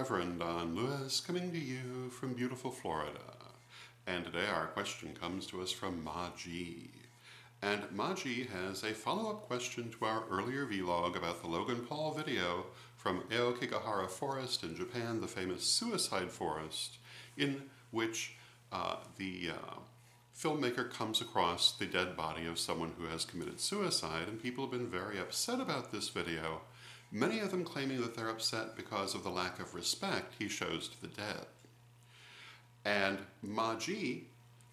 Reverend Don Lewis, coming to you from beautiful Florida. And today our question comes to us from Maji. And Maji has a follow-up question to our earlier vlog about the Logan Paul video from Aokigahara Forest in Japan, the famous suicide forest, in which the filmmaker comes across the dead body of someone who has committed suicide, and people have been very upset about this video, many of them claiming that they're upset because of the lack of respect he shows to the dead. And Maji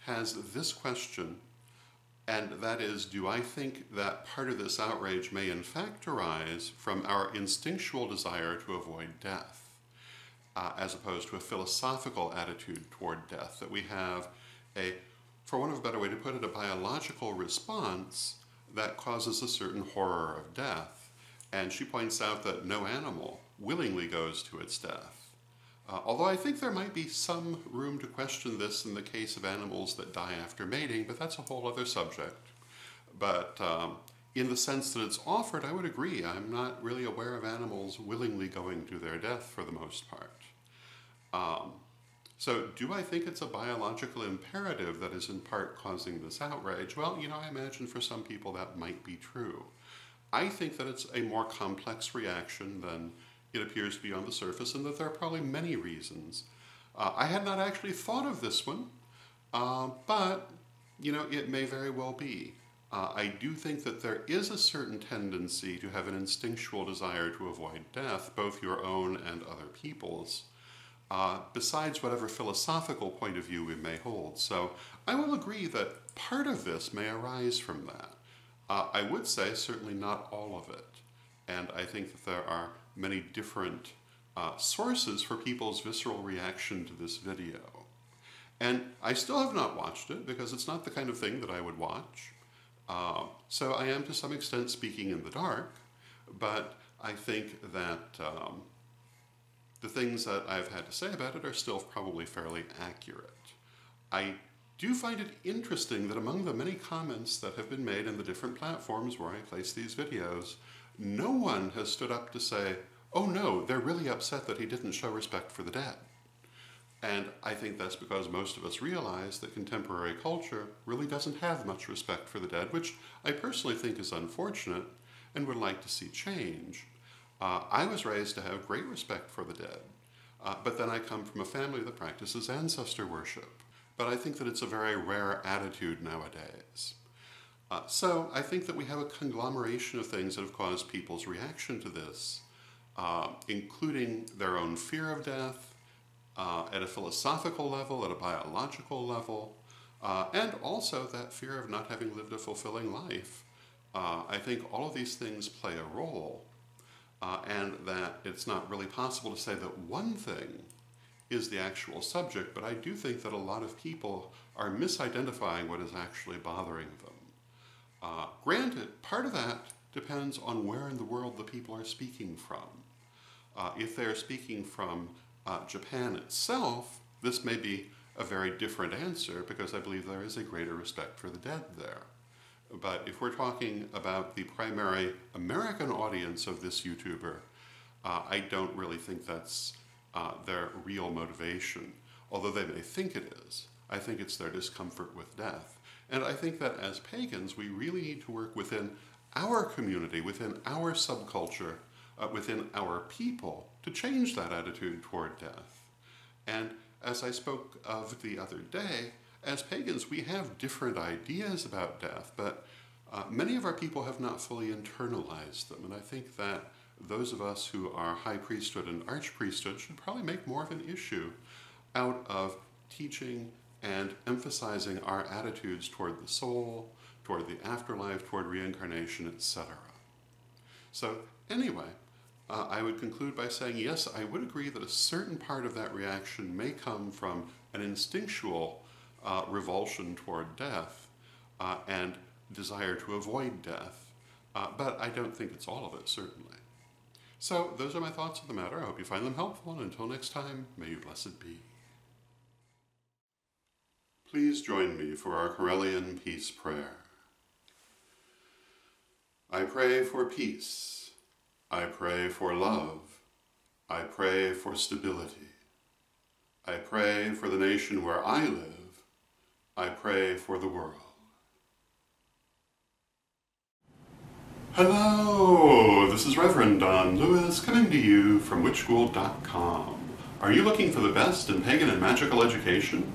has this question, and that is, do I think that part of this outrage may in fact arise from our instinctual desire to avoid death, as opposed to a philosophical attitude toward death, that we have a, for want of a better way to put it, a biological response that causes a certain horror of death. And she points out that no animal willingly goes to its death. Although I think there might be some room to question this in the case of animals that die after mating, but that's a whole other subject. But in the sense that it's offered, I would agree. I'm not really aware of animals willingly going to their death for the most part. So do I think it's a biological imperative that is in part causing this outrage? Well, you know, I imagine for some people that might be true. I think that it's a more complex reaction than it appears to be on the surface, and that there are probably many reasons. I had not actually thought of this one, but, you know, it may very well be. I do think that there is a certain tendency to have an instinctual desire to avoid death, both your own and other people's, besides whatever philosophical point of view we may hold. So I will agree that part of this may arise from that. I would say certainly not all of it. And I think that there are many different sources for people's visceral reaction to this video. And I still have not watched it because it's not the kind of thing that I would watch. So I am to some extent speaking in the dark, but I think that the things that I've had to say about it are still probably fairly accurate. I do find it interesting that among the many comments that have been made in the different platforms where I place these videos, no one has stood up to say, oh no, they're really upset that he didn't show respect for the dead. And I think that's because most of us realize that contemporary culture really doesn't have much respect for the dead, which I personally think is unfortunate and would like to see change. I was raised to have great respect for the dead, but then I come from a family that practices ancestor worship. But I think that it's a very rare attitude nowadays. So I think that we have a conglomeration of things that have caused people's reaction to this, including their own fear of death, at a philosophical level, at a biological level, and also that fear of not having lived a fulfilling life. I think all of these things play a role, and that it's not really possible to say that one thing is the actual subject, but I do think that a lot of people are misidentifying what is actually bothering them. Granted, part of that depends on where in the world the people are speaking from. If they're speaking from Japan itself, this may be a very different answer because I believe there is a greater respect for the dead there. But if we're talking about the primary American audience of this YouTuber, I don't really think that's their real motivation, although they may think it is. I think it's their discomfort with death. And I think that as pagans, we really need to work within our community, within our subculture, within our people, to change that attitude toward death. And as I spoke of the other day, as pagans, we have different ideas about death, but many of our people have not fully internalized them. And I think that those of us who are high priesthood and archpriesthood should probably make more of an issue out of teaching and emphasizing our attitudes toward the soul, toward the afterlife, toward reincarnation, etc. So anyway, I would conclude by saying, yes, I would agree that a certain part of that reaction may come from an instinctual revulsion toward death and desire to avoid death, but I don't think it's all of it, certainly. So those are my thoughts on the matter. I hope you find them helpful, and until next time, may you blessed be. Please join me for our Corellian peace prayer. I pray for peace. I pray for love. I pray for stability. I pray for the nation where I live. I pray for the world. Hello, this is Reverend Don Lewis coming to you from witchschool.com. Are you looking for the best in pagan and magical education?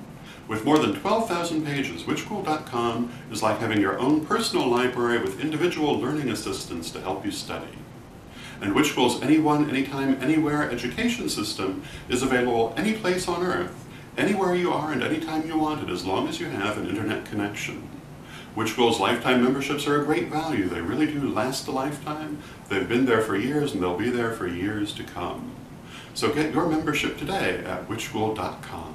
With more than 12,000 pages, witchschool.com is like having your own personal library with individual learning assistants to help you study. And Witchschool's Anyone, Anytime, Anywhere education system is available any place on Earth, anywhere you are and anytime you want it, as long as you have an internet connection. Witchschool's lifetime memberships are a great value. They really do last a lifetime. They've been there for years and they'll be there for years to come. So get your membership today at witchschool.com.